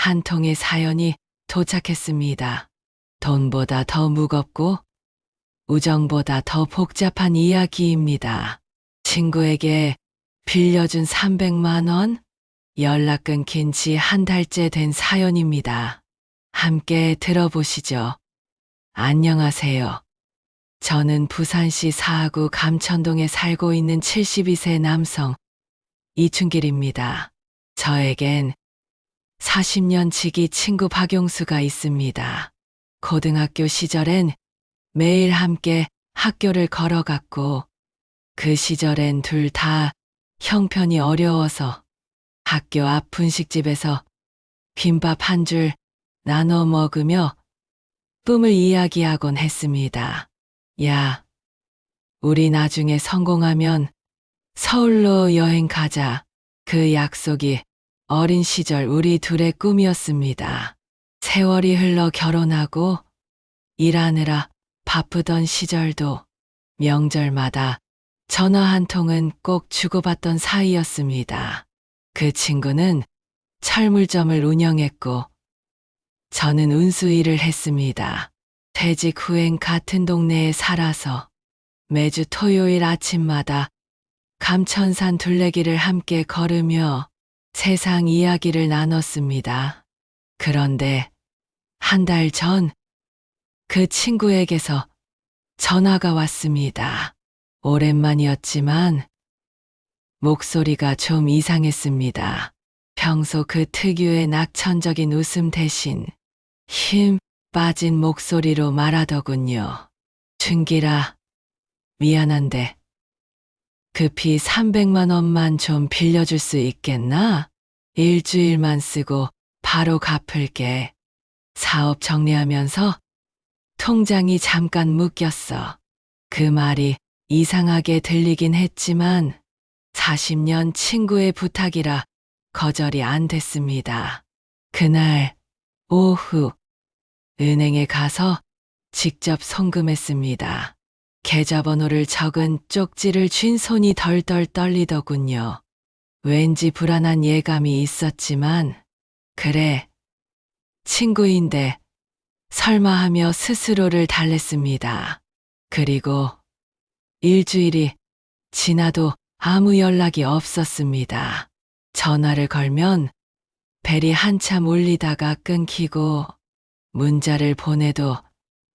한 통의 사연이 도착했습니다. 돈보다 더 무겁고 우정보다 더 복잡한 이야기입니다. 친구에게 빌려준 300만 원? 연락 끊긴 지 한 달째 된 사연입니다. 함께 들어보시죠. 안녕하세요. 저는 부산시 사하구 감천동에 살고 있는 72세 남성 이춘길입니다. 저에겐 40년 지기 친구 박용수가 있습니다. 고등학교 시절엔 매일 함께 학교를 걸어갔고 그 시절엔 둘 다 형편이 어려워서 학교 앞 분식집에서 김밥 한 줄 나눠 먹으며 꿈을 이야기하곤 했습니다. 야, 우리 나중에 성공하면 서울로 여행 가자. 그 약속이 어린 시절 우리 둘의 꿈이었습니다. 세월이 흘러 결혼하고 일하느라 바쁘던 시절도 명절마다 전화 한 통은 꼭 주고받던 사이였습니다. 그 친구는 철물점을 운영했고 저는 운수일을 했습니다. 퇴직 후엔 같은 동네에 살아서 매주 토요일 아침마다 감천산 둘레길을 함께 걸으며 세상 이야기를 나눴습니다. 그런데 한 달 전 그 친구에게서 전화가 왔습니다. 오랜만이었지만 목소리가 좀 이상했습니다. 평소 그 특유의 낙천적인 웃음 대신 힘 빠진 목소리로 말하더군요. 춘길아, 미안한데 급히 300만 원만 좀 빌려줄 수 있겠나? 일주일만 쓰고 바로 갚을게. 사업 정리하면서 통장이 잠깐 묶였어. 그 말이 이상하게 들리긴 했지만 40년 친구의 부탁이라 거절이 안 됐습니다. 그날 오후 은행에 가서 직접 송금했습니다. 계좌번호를 적은 쪽지를 쥔 손이 덜덜 떨리더군요. 왠지 불안한 예감이 있었지만 그래, 친구인데 설마 하며 스스로를 달랬습니다. 그리고 일주일이 지나도 아무 연락이 없었습니다. 전화를 걸면 벨이 한참 울리다가 끊기고 문자를 보내도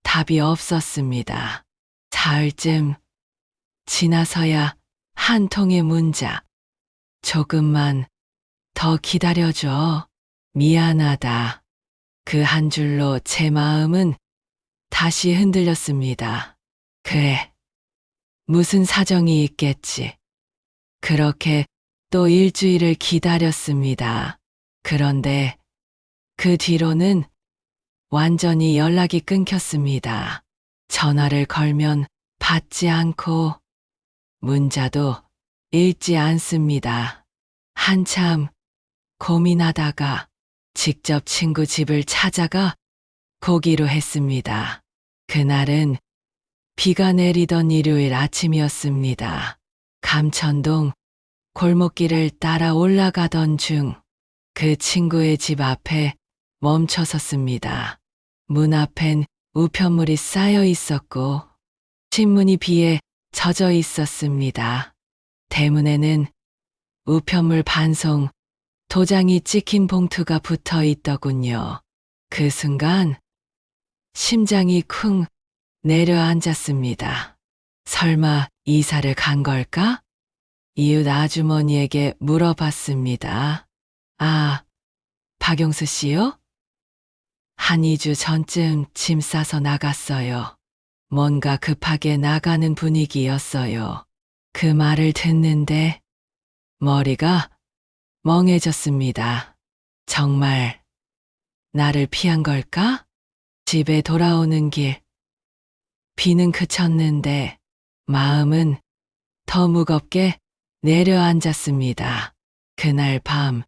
답이 없었습니다. 사흘쯤 지나서야 한 통의 문자. 조금만 더 기다려줘. 미안하다. 그 한 줄로 제 마음은 다시 흔들렸습니다. 그래, 무슨 사정이 있겠지. 그렇게 또 일주일을 기다렸습니다. 그런데 그 뒤로는 완전히 연락이 끊겼습니다. 전화를 걸면 받지 않고 문자도 읽지 않습니다. 한참 고민하다가 직접 친구 집을 찾아가 보기로 했습니다. 그날은 비가 내리던 일요일 아침이었습니다. 감천동 골목길을 따라 올라가던 중 그 친구의 집 앞에 멈춰 섰습니다. 문 앞엔 우편물이 쌓여 있었고 신문이 비에 젖어 있었습니다. 대문에는 우편물 반송 도장이 찍힌 봉투가 붙어 있더군요. 그 순간 심장이 쿵 내려앉았습니다. 설마 이사를 간 걸까? 이웃 아주머니에게 물어봤습니다. 아, 박용수 씨요? 한 2주 전쯤 짐 싸서 나갔어요. 뭔가 급하게 나가는 분위기였어요. 그 말을 듣는데 머리가 멍해졌습니다. 정말 나를 피한 걸까? 집에 돌아오는 길 비는 그쳤는데 마음은 더 무겁게 내려앉았습니다. 그날 밤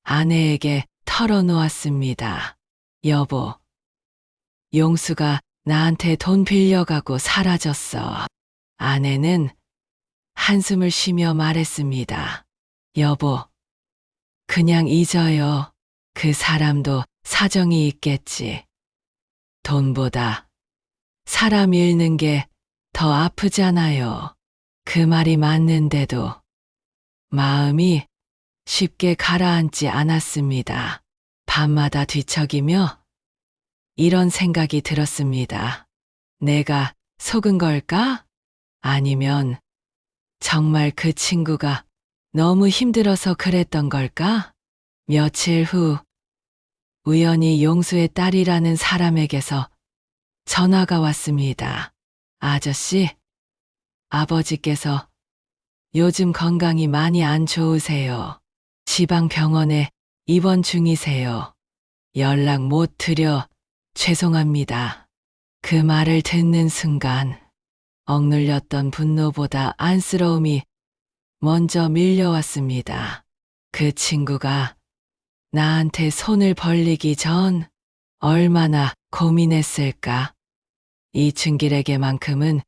아내에게 털어놓았습니다. 여보, 용수가 나한테 돈 빌려가고 사라졌어. 아내는 한숨을 쉬며 말했습니다. 여보, 그냥 잊어요. 그 사람도 사정이 있겠지. 돈보다 사람 잃는 게 더 아프잖아요. 그 말이 맞는데도 마음이 쉽게 가라앉지 않았습니다. 밤마다 뒤척이며 이런 생각이 들었습니다. 내가 속은 걸까? 아니면 정말 그 친구가 너무 힘들어서 그랬던 걸까? 며칠 후 우연히 용수의 딸이라는 사람에게서 전화가 왔습니다. 아저씨, 아버지께서 요즘 건강이 많이 안 좋으세요. 지방병원에 입원 중이세요. 연락 못 드려 죄송합니다. 그 말을 듣는 순간 억눌렸던 분노보다 안쓰러움이 먼저 밀려왔습니다. 그 친구가 나한테 손을 벌리기 전 얼마나 고민했을까. 이춘길에게만큼은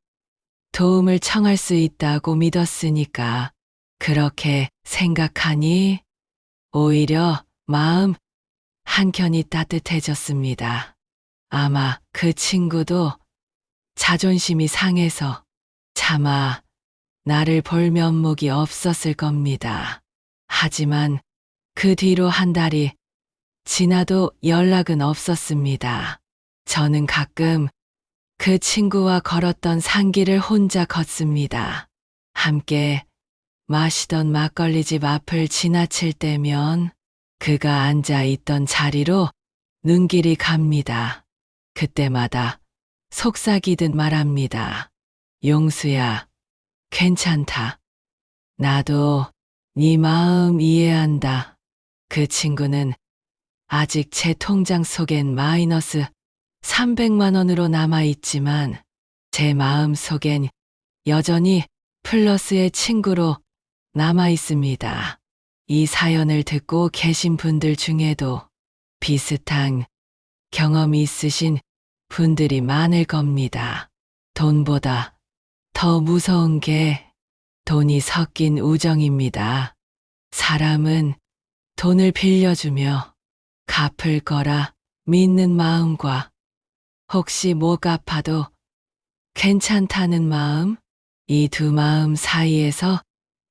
도움을 청할 수 있다고 믿었으니까. 그렇게 생각하니 오히려 마음 한켠이 따뜻해졌습니다. 아마 그 친구도 자존심이 상해서 차마 나를 볼 면목이 없었을 겁니다. 하지만 그 뒤로 한 달이 지나도 연락은 없었습니다. 저는 가끔 그 친구와 걸었던 산길을 혼자 걷습니다. 함께 마시던 막걸리집 앞을 지나칠 때면 그가 앉아 있던 자리로 눈길이 갑니다. 그때마다 속삭이듯 말합니다. 용수야, 괜찮다. 나도 네 마음 이해한다. 그 친구는 아직 제 통장 속엔 마이너스 300만 원으로 남아있지만 제 마음 속엔 여전히 플러스의 친구로 남아있습니다. 이 사연을 듣고 계신 분들 중에도 비슷한 경험이 있으신 분들이 많을 겁니다. 돈보다 더 무서운 게 돈이 섞인 우정입니다. 사람은 돈을 빌려주며 갚을 거라 믿는 마음과 혹시 못 갚아도 괜찮다는 마음, 이 두 마음 사이에서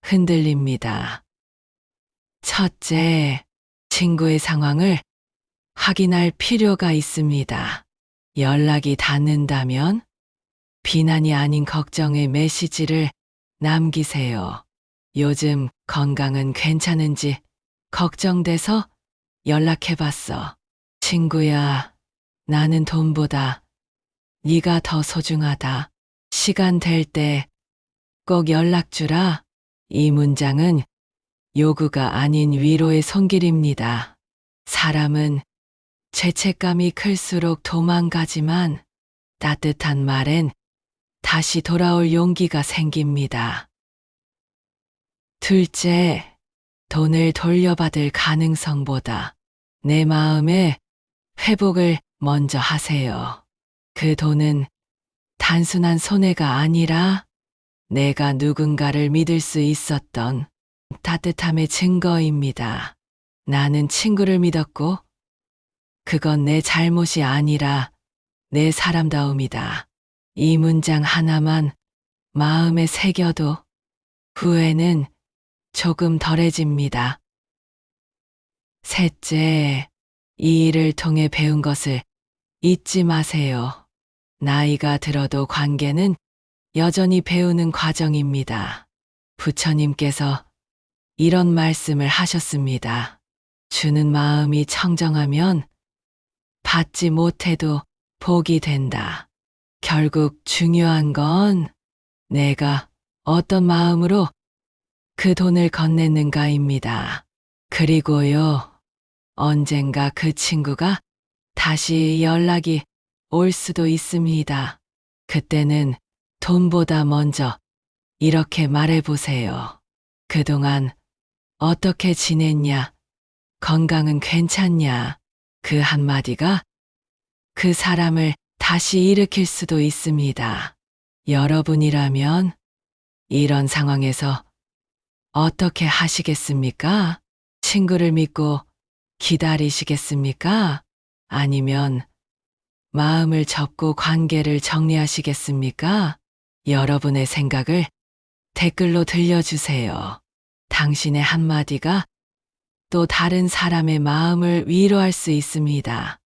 흔들립니다. 첫째, 친구의 상황을 확인할 필요가 있습니다. 연락이 닿는다면 비난이 아닌 걱정의 메시지를 남기세요. 요즘 건강은 괜찮은지 걱정돼서 연락해봤어. 친구야, 나는 돈보다 네가 더 소중하다. 시간 될 때 꼭 연락주라. 이 문장은 요구가 아닌 위로의 손길입니다. 사람은 죄책감이 클수록 도망가지만 따뜻한 말엔 다시 돌아올 용기가 생깁니다. 둘째, 돈을 돌려받을 가능성보다 내 마음의 회복을 먼저 하세요. 그 돈은 단순한 손해가 아니라 내가 누군가를 믿을 수 있었던 따뜻함의 증거입니다. 나는 친구를 믿었고 그건 내 잘못이 아니라 내 사람다움이다. 이 문장 하나만 마음에 새겨도 후회는 조금 덜해집니다. 셋째, 이 일을 통해 배운 것을 잊지 마세요. 나이가 들어도 관계는 여전히 배우는 과정입니다. 부처님께서 이런 말씀을 하셨습니다. 주는 마음이 청정하면 받지 못해도 복이 된다. 결국 중요한 건 내가 어떤 마음으로 그 돈을 건넸는가입니다. 그리고요, 언젠가 그 친구가 다시 연락이 올 수도 있습니다. 그때는 돈보다 먼저 이렇게 말해보세요. 그동안 어떻게 지냈냐? 건강은 괜찮냐? 그 한마디가 그 사람을 다시 일으킬 수도 있습니다. 여러분이라면 이런 상황에서 어떻게 하시겠습니까? 친구를 믿고 기다리시겠습니까? 아니면 마음을 접고 관계를 정리하시겠습니까? 여러분의 생각을 댓글로 들려주세요. 당신의 한마디가 또 다른 사람의 마음을 위로할 수 있습니다.